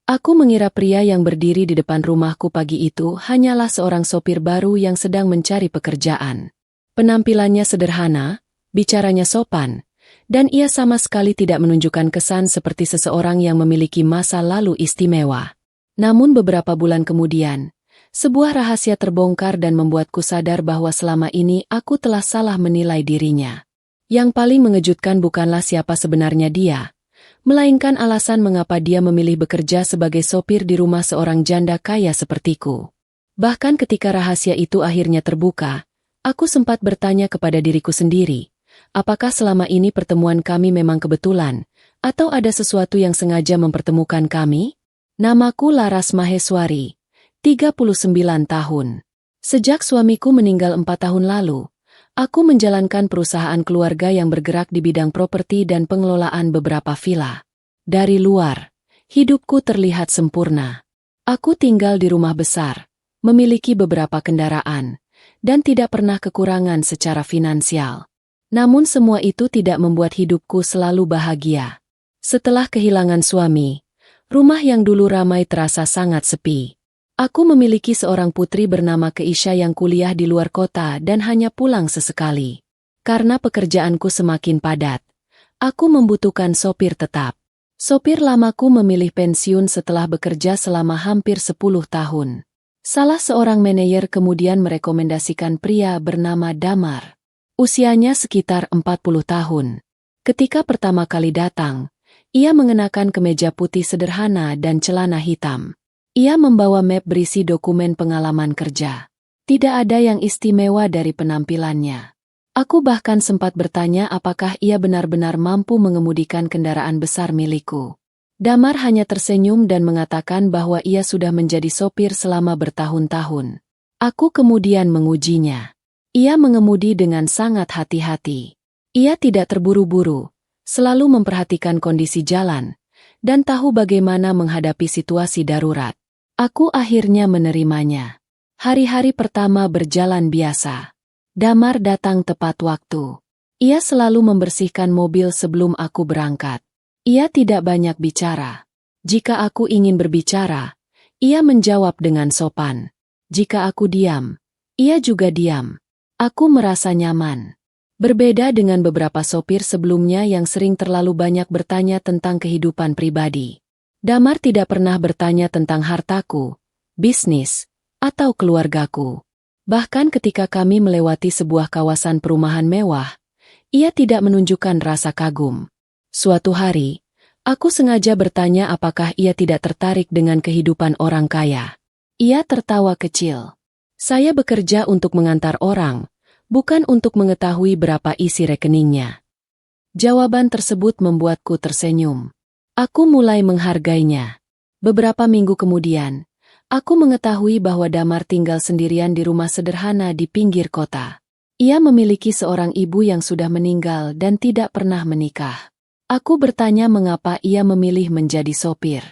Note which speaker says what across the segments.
Speaker 1: Aku mengira pria yang berdiri di depan rumahku pagi itu hanyalah seorang sopir baru yang sedang mencari pekerjaan. Penampilannya sederhana, bicaranya sopan, dan ia sama sekali tidak menunjukkan kesan seperti seseorang yang memiliki masa lalu istimewa. Namun beberapa bulan kemudian, sebuah rahasia terbongkar dan membuatku sadar bahwa selama ini aku telah salah menilai dirinya. Yang paling mengejutkan bukanlah siapa sebenarnya dia, melainkan alasan mengapa dia memilih bekerja sebagai sopir di rumah seorang janda kaya sepertiku. Bahkan ketika rahasia itu akhirnya terbuka, aku sempat bertanya kepada diriku sendiri, apakah selama ini pertemuan kami memang kebetulan, atau ada sesuatu yang sengaja mempertemukan kami? Namaku Laras Maheswari, 39 tahun. Sejak suamiku meninggal 4 tahun lalu, aku menjalankan perusahaan keluarga yang bergerak di bidang properti dan pengelolaan beberapa villa. Dari luar, hidupku terlihat sempurna. Aku tinggal di rumah besar, memiliki beberapa kendaraan, dan tidak pernah kekurangan secara finansial. Namun semua itu tidak membuat hidupku selalu bahagia. Setelah kehilangan suami, rumah yang dulu ramai terasa sangat sepi. Aku memiliki seorang putri bernama Keisha yang kuliah di luar kota dan hanya pulang sesekali. Karena pekerjaanku semakin padat, aku membutuhkan sopir tetap. Sopir lamaku memilih pensiun setelah bekerja selama hampir 10 tahun. Salah seorang manajer kemudian merekomendasikan pria bernama Damar. Usianya sekitar 40 tahun. Ketika pertama kali datang, ia mengenakan kemeja putih sederhana dan celana hitam. Ia membawa map berisi dokumen pengalaman kerja. Tidak ada yang istimewa dari penampilannya. Aku bahkan sempat bertanya apakah ia benar-benar mampu mengemudikan kendaraan besar milikku. Damar hanya tersenyum dan mengatakan bahwa ia sudah menjadi sopir selama bertahun-tahun. Aku kemudian mengujinya. Ia mengemudi dengan sangat hati-hati. Ia tidak terburu-buru, selalu memperhatikan kondisi jalan, dan tahu bagaimana menghadapi situasi darurat. Aku akhirnya menerimanya. Hari-hari pertama berjalan biasa. Damar datang tepat waktu. Ia selalu membersihkan mobil sebelum aku berangkat. Ia tidak banyak bicara. Jika aku ingin berbicara, ia menjawab dengan sopan. Jika aku diam, ia juga diam. Aku merasa nyaman. Berbeda dengan beberapa sopir sebelumnya yang sering terlalu banyak bertanya tentang kehidupan pribadi. Damar tidak pernah bertanya tentang hartaku, bisnis, atau keluargaku. Bahkan ketika kami melewati sebuah kawasan perumahan mewah, ia tidak menunjukkan rasa kagum. Suatu hari, aku sengaja bertanya apakah ia tidak tertarik dengan kehidupan orang kaya. Ia tertawa kecil. Saya bekerja untuk mengantar orang, bukan untuk mengetahui berapa isi rekeningnya. Jawaban tersebut membuatku tersenyum. Aku mulai menghargainya. Beberapa minggu kemudian, aku mengetahui bahwa Damar tinggal sendirian di rumah sederhana di pinggir kota. Ia memiliki seorang ibu yang sudah meninggal dan tidak pernah menikah. Aku bertanya mengapa ia memilih menjadi sopir.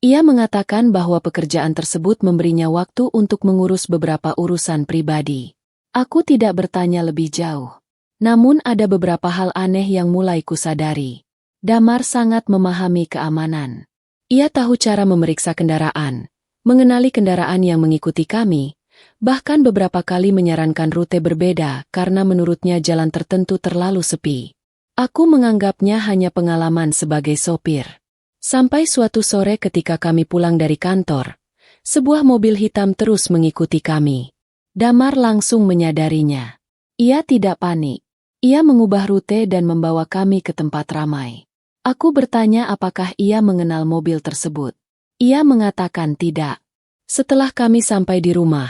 Speaker 1: Ia mengatakan bahwa pekerjaan tersebut memberinya waktu untuk mengurus beberapa urusan pribadi. Aku tidak bertanya lebih jauh. Namun ada beberapa hal aneh yang mulai kusadari. Damar sangat memahami keamanan. Ia tahu cara memeriksa kendaraan, mengenali kendaraan yang mengikuti kami, bahkan beberapa kali menyarankan rute berbeda karena menurutnya jalan tertentu terlalu sepi. Aku menganggapnya hanya pengalaman sebagai sopir. Sampai suatu sore ketika kami pulang dari kantor, sebuah mobil hitam terus mengikuti kami. Damar langsung menyadarinya. Ia tidak panik. Ia mengubah rute dan membawa kami ke tempat ramai. Aku bertanya apakah ia mengenal mobil tersebut. Ia mengatakan tidak. Setelah kami sampai di rumah,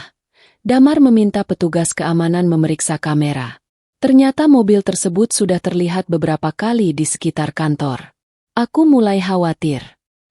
Speaker 1: Damar meminta petugas keamanan memeriksa kamera. Ternyata mobil tersebut sudah terlihat beberapa kali di sekitar kantor. Aku mulai khawatir.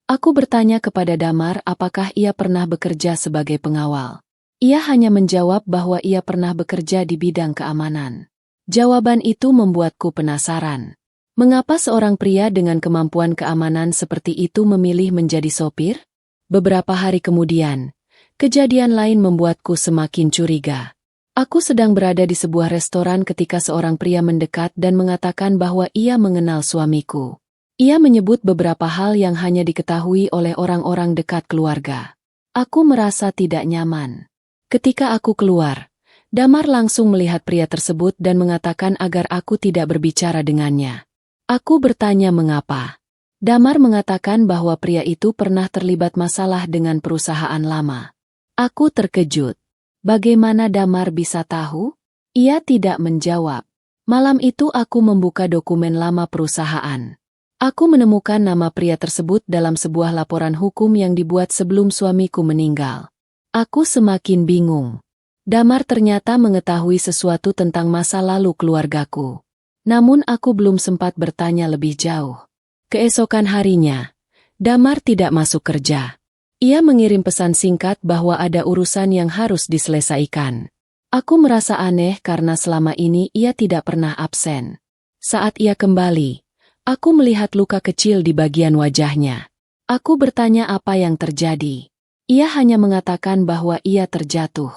Speaker 1: Aku bertanya kepada Damar apakah ia pernah bekerja sebagai pengawal. Ia hanya menjawab bahwa ia pernah bekerja di bidang keamanan. Jawaban itu membuatku penasaran. Mengapa seorang pria dengan kemampuan keamanan seperti itu memilih menjadi sopir? Beberapa hari kemudian, kejadian lain membuatku semakin curiga. Aku sedang berada di sebuah restoran ketika seorang pria mendekat dan mengatakan bahwa ia mengenal suamiku. Ia menyebut beberapa hal yang hanya diketahui oleh orang-orang dekat keluarga. Aku merasa tidak nyaman. Ketika aku keluar, Damar langsung melihat pria tersebut dan mengatakan agar aku tidak berbicara dengannya. Aku bertanya mengapa. Damar mengatakan bahwa pria itu pernah terlibat masalah dengan perusahaan lama. Aku terkejut. Bagaimana Damar bisa tahu? Ia tidak menjawab. Malam itu aku membuka dokumen lama perusahaan. Aku menemukan nama pria tersebut dalam sebuah laporan hukum yang dibuat sebelum suamiku meninggal. Aku semakin bingung. Damar ternyata mengetahui sesuatu tentang masa lalu keluargaku. Namun aku belum sempat bertanya lebih jauh. Keesokan harinya, Damar tidak masuk kerja. Ia mengirim pesan singkat bahwa ada urusan yang harus diselesaikan. Aku merasa aneh karena selama ini ia tidak pernah absen. Saat ia kembali, aku melihat luka kecil di bagian wajahnya. Aku bertanya apa yang terjadi. Ia hanya mengatakan bahwa ia terjatuh.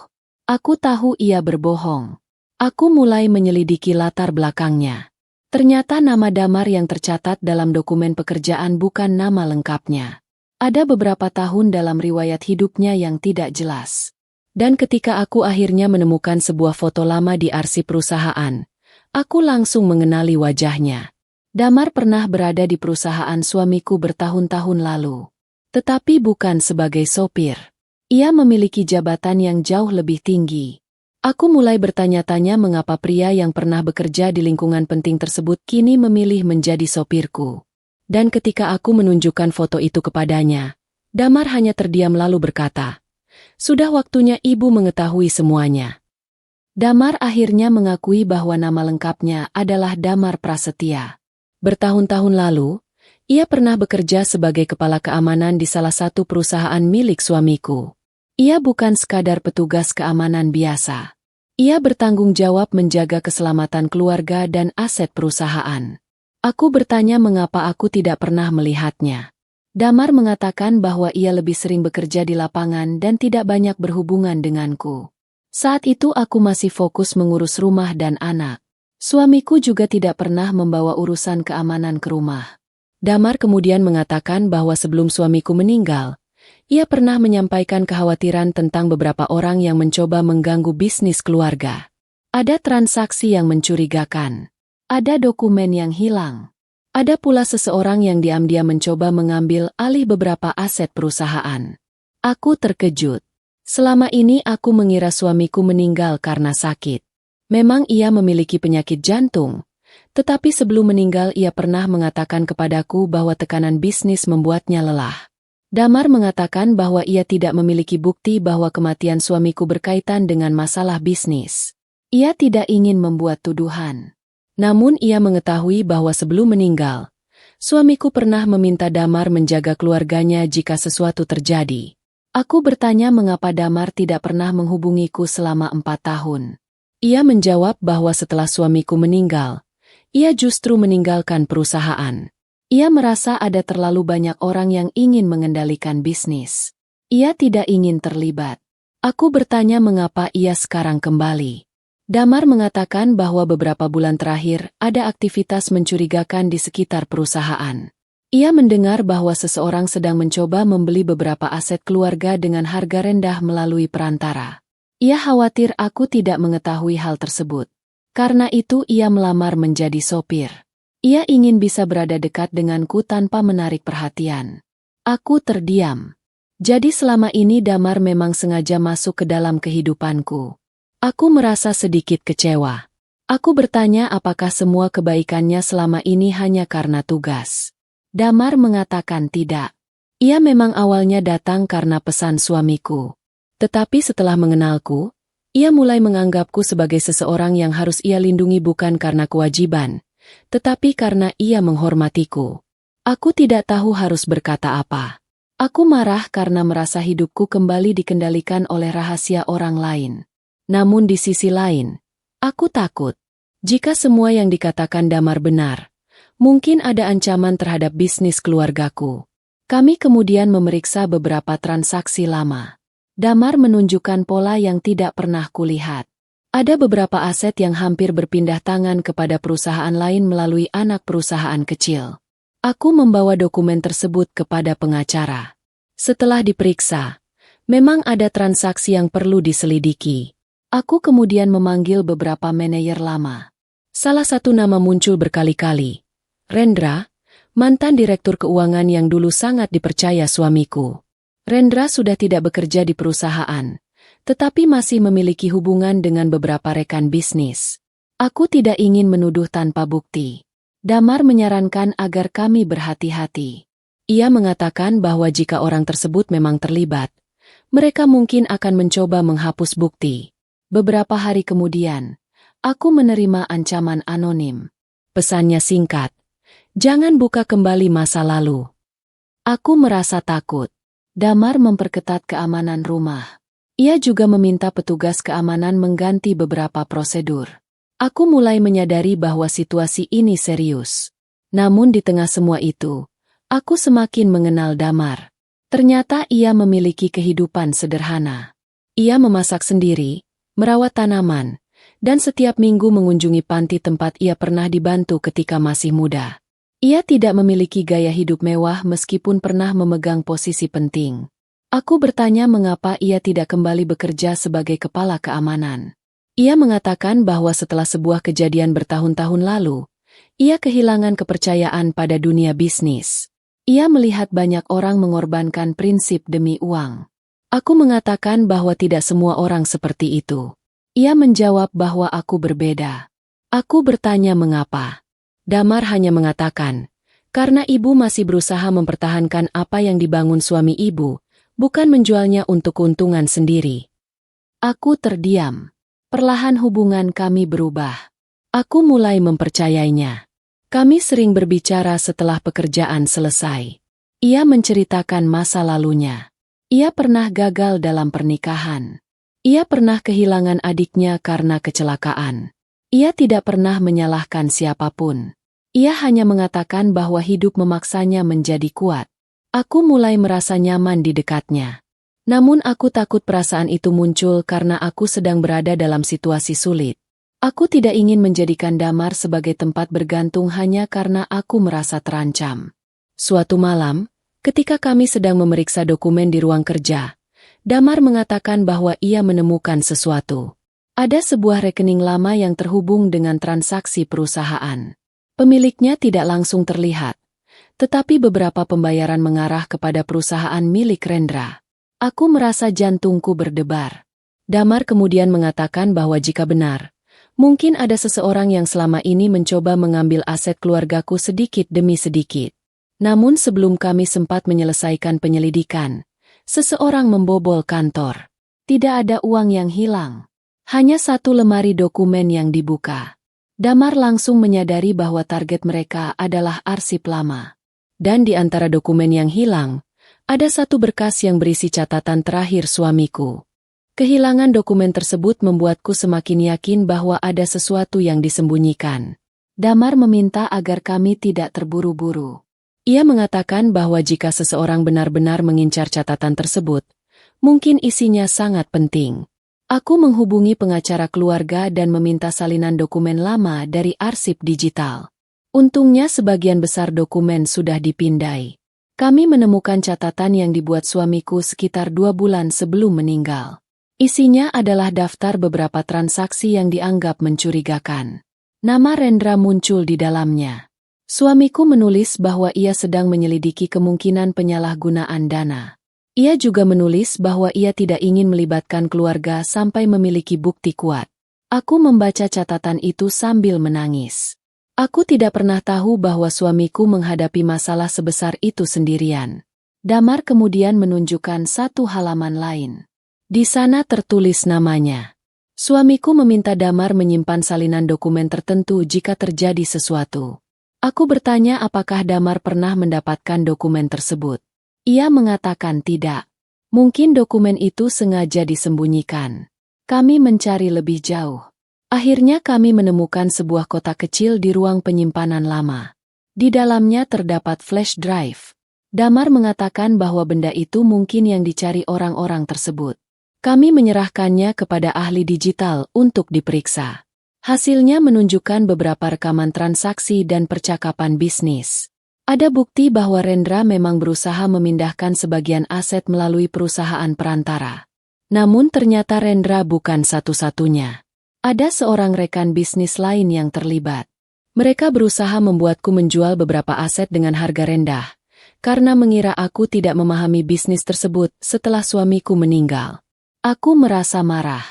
Speaker 1: Aku tahu ia berbohong. Aku mulai menyelidiki latar belakangnya. Ternyata nama Damar yang tercatat dalam dokumen pekerjaan bukan nama lengkapnya. Ada beberapa tahun dalam riwayat hidupnya yang tidak jelas. Dan ketika aku akhirnya menemukan sebuah foto lama di arsip perusahaan, aku langsung mengenali wajahnya. Damar pernah berada di perusahaan suamiku bertahun-tahun lalu. Tetapi bukan sebagai sopir. Ia memiliki jabatan yang jauh lebih tinggi. Aku mulai bertanya-tanya mengapa pria yang pernah bekerja di lingkungan penting tersebut kini memilih menjadi sopirku. Dan ketika aku menunjukkan foto itu kepadanya, Damar hanya terdiam lalu berkata, "Sudah waktunya ibu mengetahui semuanya." Damar akhirnya mengakui bahwa nama lengkapnya adalah Damar Prasetya. Bertahun-tahun lalu, ia pernah bekerja sebagai kepala keamanan di salah satu perusahaan milik suamiku. Ia bukan sekadar petugas keamanan biasa. Ia bertanggung jawab menjaga keselamatan keluarga dan aset perusahaan. Aku bertanya mengapa aku tidak pernah melihatnya. Damar mengatakan bahwa ia lebih sering bekerja di lapangan dan tidak banyak berhubungan denganku. Saat itu aku masih fokus mengurus rumah dan anak. Suamiku juga tidak pernah membawa urusan keamanan ke rumah. Damar kemudian mengatakan bahwa sebelum suamiku meninggal, ia pernah menyampaikan kekhawatiran tentang beberapa orang yang mencoba mengganggu bisnis keluarga. Ada transaksi yang mencurigakan. Ada dokumen yang hilang. Ada pula seseorang yang diam-diam mencoba mengambil alih beberapa aset perusahaan. Aku terkejut. Selama ini aku mengira suamiku meninggal karena sakit. Memang ia memiliki penyakit jantung, tetapi sebelum meninggal ia pernah mengatakan kepadaku bahwa tekanan bisnis membuatnya lelah. Damar mengatakan bahwa ia tidak memiliki bukti bahwa kematian suamiku berkaitan dengan masalah bisnis. Ia tidak ingin membuat tuduhan. Namun ia mengetahui bahwa sebelum meninggal, suamiku pernah meminta Damar menjaga keluarganya jika sesuatu terjadi. Aku bertanya mengapa Damar tidak pernah menghubungiku selama 4 tahun. Ia menjawab bahwa setelah suamiku meninggal, ia justru meninggalkan perusahaan. Ia merasa ada terlalu banyak orang yang ingin mengendalikan bisnis. Ia tidak ingin terlibat. Aku bertanya mengapa ia sekarang kembali. Damar mengatakan bahwa beberapa bulan terakhir ada aktivitas mencurigakan di sekitar perusahaan. Ia mendengar bahwa seseorang sedang mencoba membeli beberapa aset keluarga dengan harga rendah melalui perantara. Ia khawatir aku tidak mengetahui hal tersebut. Karena itu ia melamar menjadi sopir. Ia ingin bisa berada dekat denganku tanpa menarik perhatian. Aku terdiam. Jadi selama ini Damar memang sengaja masuk ke dalam kehidupanku. Aku merasa sedikit kecewa. Aku bertanya apakah semua kebaikannya selama ini hanya karena tugas. Damar mengatakan tidak. Ia memang awalnya datang karena pesan suamiku. Tetapi setelah mengenalku, ia mulai menganggapku sebagai seseorang yang harus ia lindungi bukan karena kewajiban, tetapi karena ia menghormatiku. Aku tidak tahu harus berkata apa. Aku marah karena merasa hidupku kembali dikendalikan oleh rahasia orang lain. Namun di sisi lain, aku takut. Jika semua yang dikatakan Damar benar, mungkin ada ancaman terhadap bisnis keluargaku. Kami kemudian memeriksa beberapa transaksi lama. Damar menunjukkan pola yang tidak pernah kulihat. Ada beberapa aset yang hampir berpindah tangan kepada perusahaan lain melalui anak perusahaan kecil. Aku membawa dokumen tersebut kepada pengacara. Setelah diperiksa, memang ada transaksi yang perlu diselidiki. Aku kemudian memanggil beberapa manajer lama. Salah satu nama muncul berkali-kali. Rendra, mantan direktur keuangan yang dulu sangat dipercaya suamiku. Rendra sudah tidak bekerja di perusahaan, tetapi masih memiliki hubungan dengan beberapa rekan bisnis. Aku tidak ingin menuduh tanpa bukti. Damar menyarankan agar kami berhati-hati. Ia mengatakan bahwa jika orang tersebut memang terlibat, mereka mungkin akan mencoba menghapus bukti. Beberapa hari kemudian, aku menerima ancaman anonim. Pesannya singkat, "Jangan buka kembali masa lalu." Aku merasa takut. Damar memperketat keamanan rumah. Ia juga meminta petugas keamanan mengganti beberapa prosedur. Aku mulai menyadari bahwa situasi ini serius. Namun di tengah semua itu, aku semakin mengenal Damar. Ternyata ia memiliki kehidupan sederhana. Ia memasak sendiri, merawat tanaman, dan setiap minggu mengunjungi panti tempat ia pernah dibantu ketika masih muda. Ia tidak memiliki gaya hidup mewah meskipun pernah memegang posisi penting. Aku bertanya mengapa ia tidak kembali bekerja sebagai kepala keamanan. Ia mengatakan bahwa setelah sebuah kejadian bertahun-tahun lalu, ia kehilangan kepercayaan pada dunia bisnis. Ia melihat banyak orang mengorbankan prinsip demi uang. Aku mengatakan bahwa tidak semua orang seperti itu. Ia menjawab bahwa aku berbeda. Aku bertanya mengapa. Damar hanya mengatakan, karena ibu masih berusaha mempertahankan apa yang dibangun suami ibu, bukan menjualnya untuk keuntungan sendiri. Aku terdiam. Perlahan hubungan kami berubah. Aku mulai mempercayainya. Kami sering berbicara setelah pekerjaan selesai. Ia menceritakan masa lalunya. Ia pernah gagal dalam pernikahan. Ia pernah kehilangan adiknya karena kecelakaan. Ia tidak pernah menyalahkan siapapun. Ia hanya mengatakan bahwa hidup memaksanya menjadi kuat. Aku mulai merasa nyaman di dekatnya. Namun aku takut perasaan itu muncul karena aku sedang berada dalam situasi sulit. Aku tidak ingin menjadikan Damar sebagai tempat bergantung hanya karena aku merasa terancam. Suatu malam, ketika kami sedang memeriksa dokumen di ruang kerja, Damar mengatakan bahwa ia menemukan sesuatu. Ada sebuah rekening lama yang terhubung dengan transaksi perusahaan. Pemiliknya tidak langsung terlihat, tetapi beberapa pembayaran mengarah kepada perusahaan milik Rendra. Aku merasa jantungku berdebar. Damar kemudian mengatakan bahwa jika benar, mungkin ada seseorang yang selama ini mencoba mengambil aset keluargaku sedikit demi sedikit. Namun sebelum kami sempat menyelesaikan penyelidikan, seseorang membobol kantor. Tidak ada uang yang hilang. Hanya satu lemari dokumen yang dibuka. Damar langsung menyadari bahwa target mereka adalah arsip lama. Dan di antara dokumen yang hilang, ada satu berkas yang berisi catatan terakhir suamiku. Kehilangan dokumen tersebut membuatku semakin yakin bahwa ada sesuatu yang disembunyikan. Damar meminta agar kami tidak terburu-buru. Ia mengatakan bahwa jika seseorang benar-benar mengincar catatan tersebut, mungkin isinya sangat penting. Aku menghubungi pengacara keluarga dan meminta salinan dokumen lama dari arsip digital. Untungnya sebagian besar dokumen sudah dipindai. Kami menemukan catatan yang dibuat suamiku sekitar 2 bulan sebelum meninggal. Isinya adalah daftar beberapa transaksi yang dianggap mencurigakan. Nama Rendra muncul di dalamnya. Suamiku menulis bahwa ia sedang menyelidiki kemungkinan penyalahgunaan dana. Ia juga menulis bahwa ia tidak ingin melibatkan keluarga sampai memiliki bukti kuat. Aku membaca catatan itu sambil menangis. Aku tidak pernah tahu bahwa suamiku menghadapi masalah sebesar itu sendirian. Damar kemudian menunjukkan satu halaman lain. Di sana tertulis namanya. Suamiku meminta Damar menyimpan salinan dokumen tertentu jika terjadi sesuatu. Aku bertanya apakah Damar pernah mendapatkan dokumen tersebut. Ia mengatakan tidak. Mungkin dokumen itu sengaja disembunyikan. Kami mencari lebih jauh. Akhirnya kami menemukan sebuah kotak kecil di ruang penyimpanan lama. Di dalamnya terdapat flash drive. Damar mengatakan bahwa benda itu mungkin yang dicari orang-orang tersebut. Kami menyerahkannya kepada ahli digital untuk diperiksa. Hasilnya menunjukkan beberapa rekaman transaksi dan percakapan bisnis. Ada bukti bahwa Rendra memang berusaha memindahkan sebagian aset melalui perusahaan perantara. Namun ternyata Rendra bukan satu-satunya. Ada seorang rekan bisnis lain yang terlibat. Mereka berusaha membuatku menjual beberapa aset dengan harga rendah, karena mengira aku tidak memahami bisnis tersebut setelah suamiku meninggal. Aku merasa marah.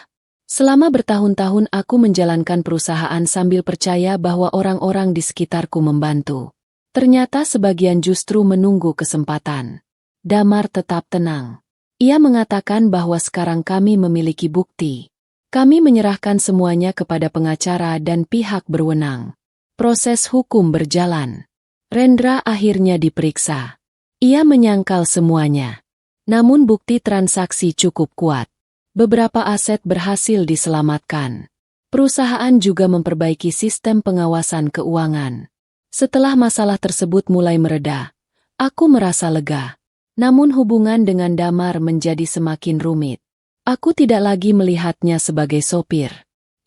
Speaker 1: Selama bertahun-tahun aku menjalankan perusahaan sambil percaya bahwa orang-orang di sekitarku membantu. Ternyata sebagian justru menunggu kesempatan. Damar tetap tenang. Ia mengatakan bahwa sekarang kami memiliki bukti. Kami menyerahkan semuanya kepada pengacara dan pihak berwenang. Proses hukum berjalan. Rendra akhirnya diperiksa. Ia menyangkal semuanya. Namun bukti transaksi cukup kuat. Beberapa aset berhasil diselamatkan. Perusahaan juga memperbaiki sistem pengawasan keuangan. Setelah masalah tersebut mulai mereda, aku merasa lega. Namun hubungan dengan Damar menjadi semakin rumit. Aku tidak lagi melihatnya sebagai sopir.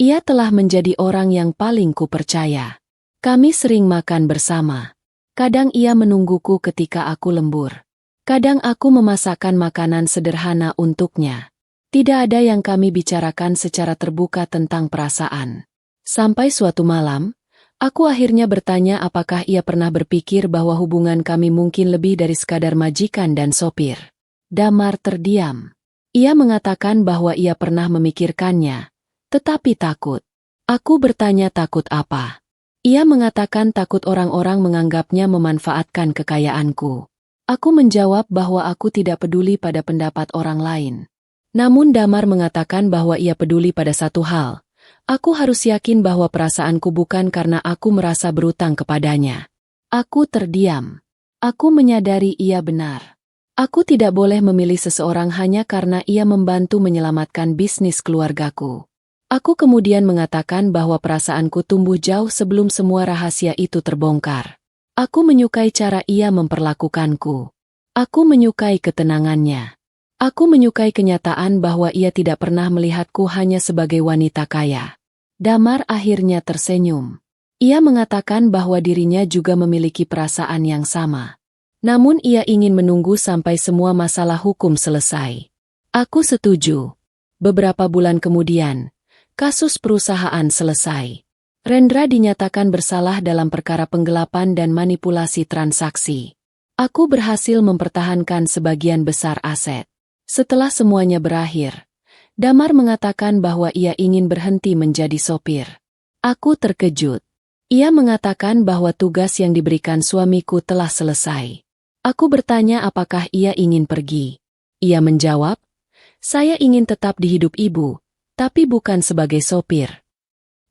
Speaker 1: Ia telah menjadi orang yang paling kupercaya. Kami sering makan bersama. Kadang ia menungguku ketika aku lembur. Kadang aku memasakkan makanan sederhana untuknya. Tidak ada yang kami bicarakan secara terbuka tentang perasaan. Sampai suatu malam, aku akhirnya bertanya apakah ia pernah berpikir bahwa hubungan kami mungkin lebih dari sekadar majikan dan sopir. Damar terdiam. Ia mengatakan bahwa ia pernah memikirkannya, tetapi takut. Aku bertanya takut apa? Ia mengatakan takut orang-orang menganggapnya memanfaatkan kekayaanku. Aku menjawab bahwa aku tidak peduli pada pendapat orang lain. Namun Damar mengatakan bahwa ia peduli pada satu hal. Aku harus yakin bahwa perasaanku bukan karena aku merasa berutang kepadanya. Aku terdiam. Aku menyadari ia benar. Aku tidak boleh memilih seseorang hanya karena ia membantu menyelamatkan bisnis keluargaku. Aku kemudian mengatakan bahwa perasaanku tumbuh jauh sebelum semua rahasia itu terbongkar. Aku menyukai cara ia memperlakukanku. Aku menyukai ketenangannya. Aku menyukai kenyataan bahwa ia tidak pernah melihatku hanya sebagai wanita kaya. Damar akhirnya tersenyum. Ia mengatakan bahwa dirinya juga memiliki perasaan yang sama. Namun ia ingin menunggu sampai semua masalah hukum selesai. Aku setuju. Beberapa bulan kemudian, kasus perusahaan selesai. Rendra dinyatakan bersalah dalam perkara penggelapan dan manipulasi transaksi. Aku berhasil mempertahankan sebagian besar aset. Setelah semuanya berakhir, Damar mengatakan bahwa ia ingin berhenti menjadi sopir. Aku terkejut. Ia mengatakan bahwa tugas yang diberikan suamiku telah selesai. Aku bertanya apakah ia ingin pergi. Ia menjawab, "Saya ingin tetap di hidup ibu, tapi bukan sebagai sopir."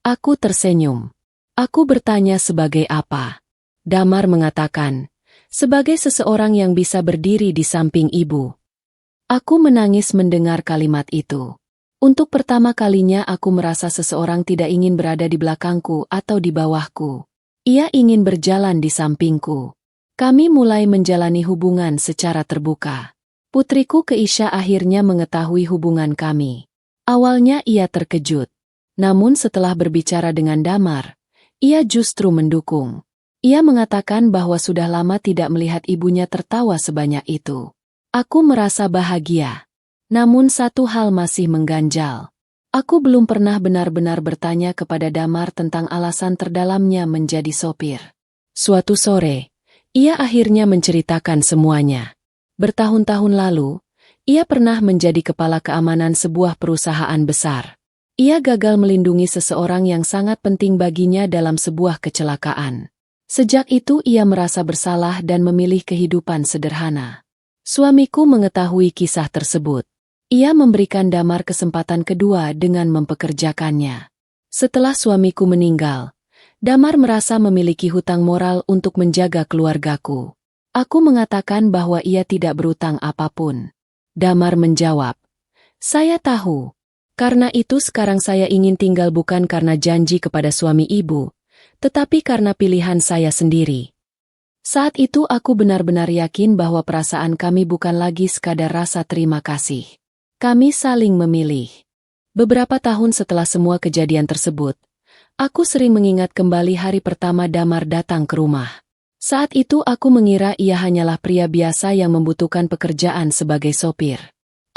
Speaker 1: Aku tersenyum. Aku bertanya sebagai apa. Damar mengatakan, "Sebagai seseorang yang bisa berdiri di samping ibu." Aku menangis mendengar kalimat itu. Untuk pertama kalinya aku merasa seseorang tidak ingin berada di belakangku atau di bawahku. Ia ingin berjalan di sampingku. Kami mulai menjalani hubungan secara terbuka. Putriku Keisha akhirnya mengetahui hubungan kami. Awalnya ia terkejut. Namun setelah berbicara dengan Damar, ia justru mendukung. Ia mengatakan bahwa sudah lama tidak melihat ibunya tertawa sebanyak itu. Aku merasa bahagia. Namun satu hal masih mengganjal. Aku belum pernah benar-benar bertanya kepada Damar tentang alasan terdalamnya menjadi sopir. Suatu sore, ia akhirnya menceritakan semuanya. Bertahun-tahun lalu, ia pernah menjadi kepala keamanan sebuah perusahaan besar. Ia gagal melindungi seseorang yang sangat penting baginya dalam sebuah kecelakaan. Sejak itu ia merasa bersalah dan memilih kehidupan sederhana. Suamiku mengetahui kisah tersebut. Ia memberikan Damar kesempatan kedua dengan mempekerjakannya. Setelah suamiku meninggal, Damar merasa memiliki hutang moral untuk menjaga keluargaku. Aku mengatakan bahwa ia tidak berutang apapun. Damar menjawab, "Saya tahu. Karena itu sekarang saya ingin tinggal bukan karena janji kepada suami ibu, tetapi karena pilihan saya sendiri." Saat itu aku benar-benar yakin bahwa perasaan kami bukan lagi sekadar rasa terima kasih. Kami saling memilih. Beberapa tahun setelah semua kejadian tersebut, aku sering mengingat kembali hari pertama Damar datang ke rumah. Saat itu aku mengira ia hanyalah pria biasa yang membutuhkan pekerjaan sebagai sopir.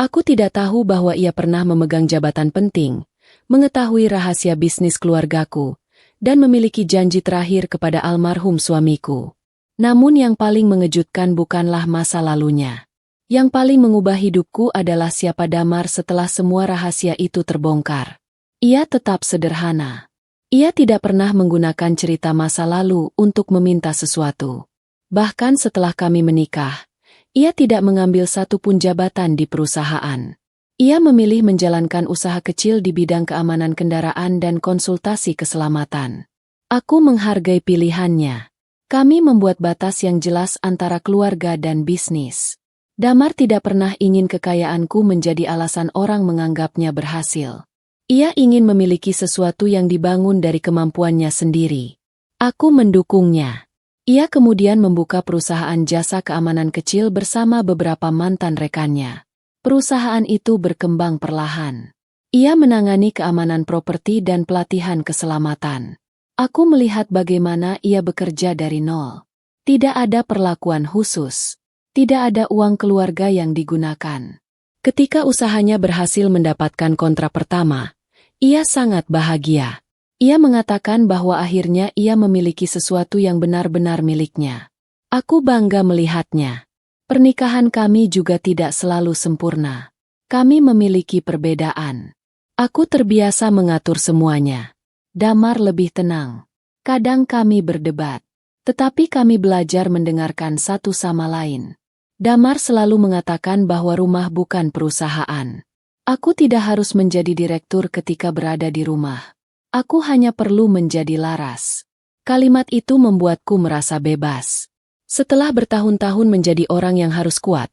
Speaker 1: Aku tidak tahu bahwa ia pernah memegang jabatan penting, mengetahui rahasia bisnis keluargaku, dan memiliki janji terakhir kepada almarhum suamiku. Namun yang paling mengejutkan bukanlah masa lalunya. Yang paling mengubah hidupku adalah siapa Damar setelah semua rahasia itu terbongkar. Ia tetap sederhana. Ia tidak pernah menggunakan cerita masa lalu untuk meminta sesuatu. Bahkan setelah kami menikah, ia tidak mengambil satupun jabatan di perusahaan. Ia memilih menjalankan usaha kecil di bidang keamanan kendaraan dan konsultasi keselamatan. Aku menghargai pilihannya. Kami membuat batas yang jelas antara keluarga dan bisnis. Damar tidak pernah ingin kekayaanku menjadi alasan orang menganggapnya berhasil. Ia ingin memiliki sesuatu yang dibangun dari kemampuannya sendiri. Aku mendukungnya. Ia kemudian membuka perusahaan jasa keamanan kecil bersama beberapa mantan rekannya. Perusahaan itu berkembang perlahan. Ia menangani keamanan properti dan pelatihan keselamatan. Aku melihat bagaimana ia bekerja dari nol. Tidak ada perlakuan khusus. Tidak ada uang keluarga yang digunakan. Ketika usahanya berhasil mendapatkan kontrak pertama, ia sangat bahagia. Ia mengatakan bahwa akhirnya ia memiliki sesuatu yang benar-benar miliknya. Aku bangga melihatnya. Pernikahan kami juga tidak selalu sempurna. Kami memiliki perbedaan. Aku terbiasa mengatur semuanya. Damar lebih tenang. Kadang kami berdebat. Tetapi kami belajar mendengarkan satu sama lain. Damar selalu mengatakan bahwa rumah bukan perusahaan. Aku tidak harus menjadi direktur ketika berada di rumah. Aku hanya perlu menjadi laras. Kalimat itu membuatku merasa bebas. Setelah bertahun-tahun menjadi orang yang harus kuat,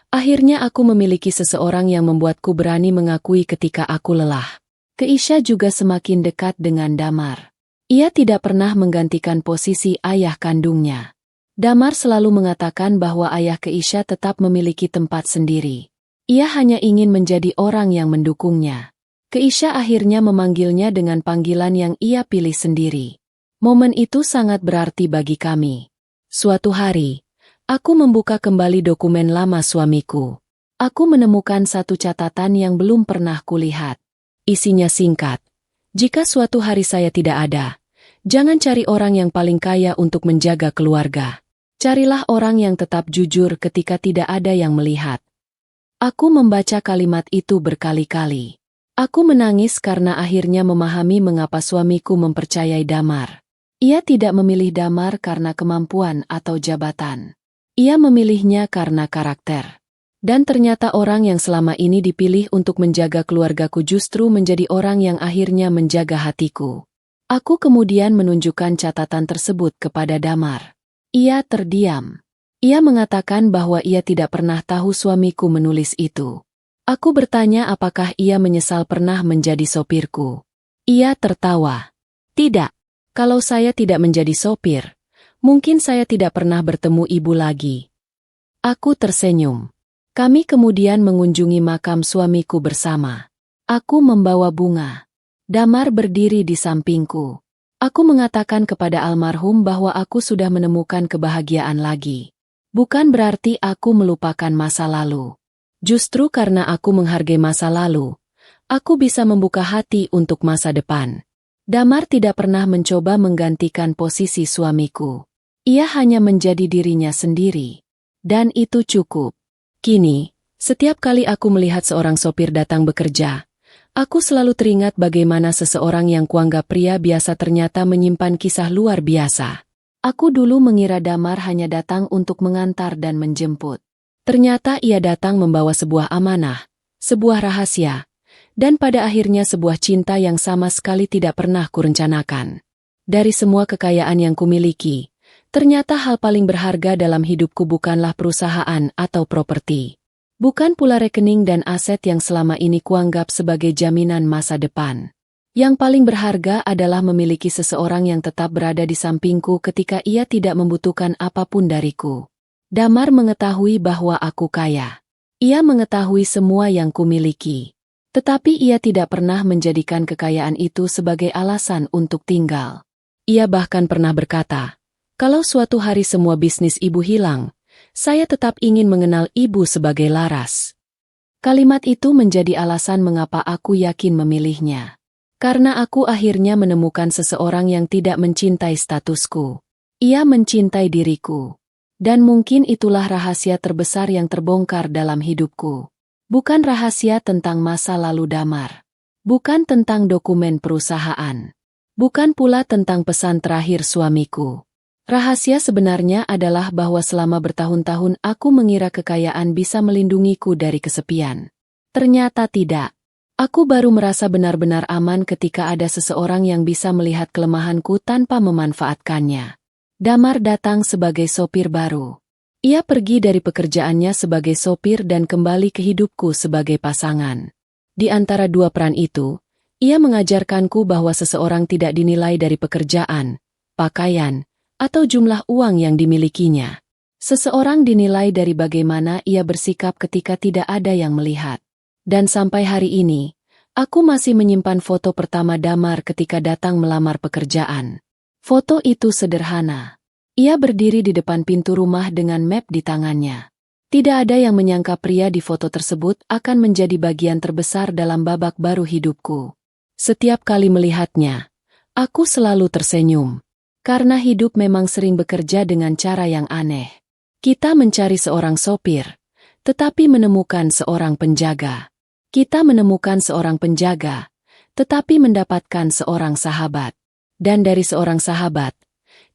Speaker 1: akhirnya aku memiliki seseorang yang membuatku berani mengakui ketika aku lelah. Keisha juga semakin dekat dengan Damar. Ia tidak pernah menggantikan posisi ayah kandungnya. Damar selalu mengatakan bahwa ayah Keisha tetap memiliki tempat sendiri. Ia hanya ingin menjadi orang yang mendukungnya. Keisha akhirnya memanggilnya dengan panggilan yang ia pilih sendiri. Momen itu sangat berarti bagi kami. Suatu hari, aku membuka kembali dokumen lama suamiku. Aku menemukan satu catatan yang belum pernah kulihat. Isinya singkat. Jika suatu hari saya tidak ada, jangan cari orang yang paling kaya untuk menjaga keluarga. Carilah orang yang tetap jujur ketika tidak ada yang melihat. Aku membaca kalimat itu berkali-kali. Aku menangis karena akhirnya memahami mengapa suamiku mempercayai Damar. Ia tidak memilih Damar karena kemampuan atau jabatan. Ia memilihnya karena karakter. Dan ternyata orang yang selama ini dipilih untuk menjaga keluargaku justru menjadi orang yang akhirnya menjaga hatiku. Aku kemudian menunjukkan catatan tersebut kepada Damar. Ia terdiam. Ia mengatakan bahwa ia tidak pernah tahu suamiku menulis itu. Aku bertanya apakah ia menyesal pernah menjadi sopirku. Ia tertawa. Tidak. Kalau saya tidak menjadi sopir, mungkin saya tidak pernah bertemu ibu lagi. Aku tersenyum. Kami kemudian mengunjungi makam suamiku bersama. Aku membawa bunga. Damar berdiri di sampingku. Aku mengatakan kepada almarhum bahwa aku sudah menemukan kebahagiaan lagi. Bukan berarti aku melupakan masa lalu. Justru karena aku menghargai masa lalu, aku bisa membuka hati untuk masa depan. Damar tidak pernah mencoba menggantikan posisi suamiku. Ia hanya menjadi dirinya sendiri. Dan itu cukup. Kini, setiap kali aku melihat seorang sopir datang bekerja, aku selalu teringat bagaimana seseorang yang kuanggap pria biasa ternyata menyimpan kisah luar biasa. Aku dulu mengira Damar hanya datang untuk mengantar dan menjemput. Ternyata ia datang membawa sebuah amanah, sebuah rahasia, dan pada akhirnya sebuah cinta yang sama sekali tidak pernah kurencanakan. Dari semua kekayaan yang kumiliki, ternyata hal paling berharga dalam hidupku bukanlah perusahaan atau properti. Bukan pula rekening dan aset yang selama ini kuanggap sebagai jaminan masa depan. Yang paling berharga adalah memiliki seseorang yang tetap berada di sampingku ketika ia tidak membutuhkan apapun dariku. Damar mengetahui bahwa aku kaya. Ia mengetahui semua yang kumiliki. Tetapi ia tidak pernah menjadikan kekayaan itu sebagai alasan untuk tinggal. Ia bahkan pernah berkata, Kalau suatu hari semua bisnis ibu hilang, saya tetap ingin mengenal ibu sebagai Laras. Kalimat itu menjadi alasan mengapa aku yakin memilihnya. Karena aku akhirnya menemukan seseorang yang tidak mencintai statusku. Ia mencintai diriku. Dan mungkin itulah rahasia terbesar yang terbongkar dalam hidupku. Bukan rahasia tentang masa lalu damar. Bukan tentang dokumen perusahaan. Bukan pula tentang pesan terakhir suamiku. Rahasia sebenarnya adalah bahwa selama bertahun-tahun aku mengira kekayaan bisa melindungiku dari kesepian. Ternyata tidak. Aku baru merasa benar-benar aman ketika ada seseorang yang bisa melihat kelemahanku tanpa memanfaatkannya. Damar datang sebagai sopir baru. Ia pergi dari pekerjaannya sebagai sopir dan kembali ke hidupku sebagai pasangan. Di antara dua peran itu, ia mengajarkanku bahwa seseorang tidak dinilai dari pekerjaan, pakaian, atau jumlah uang yang dimilikinya. Seseorang dinilai dari bagaimana ia bersikap ketika tidak ada yang melihat. Dan sampai hari ini, aku masih menyimpan foto pertama Damar ketika datang melamar pekerjaan. Foto itu sederhana. Ia berdiri di depan pintu rumah dengan map di tangannya. Tidak ada yang menyangka pria di foto tersebut akan menjadi bagian terbesar dalam babak baru hidupku. Setiap kali melihatnya, aku selalu tersenyum. Karena hidup memang sering bekerja dengan cara yang aneh. Kita mencari seorang sopir, tetapi menemukan seorang penjaga. Kita menemukan seorang penjaga, tetapi mendapatkan seorang sahabat. Dan dari seorang sahabat,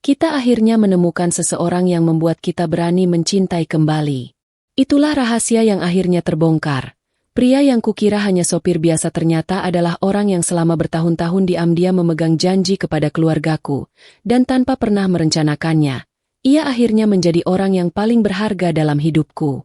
Speaker 1: kita akhirnya menemukan seseorang yang membuat kita berani mencintai kembali. Itulah rahasia yang akhirnya terbongkar. Pria yang kukira hanya sopir biasa ternyata adalah orang yang selama bertahun-tahun diam-diam memegang janji kepada keluargaku, dan tanpa pernah merencanakannya, ia akhirnya menjadi orang yang paling berharga dalam hidupku.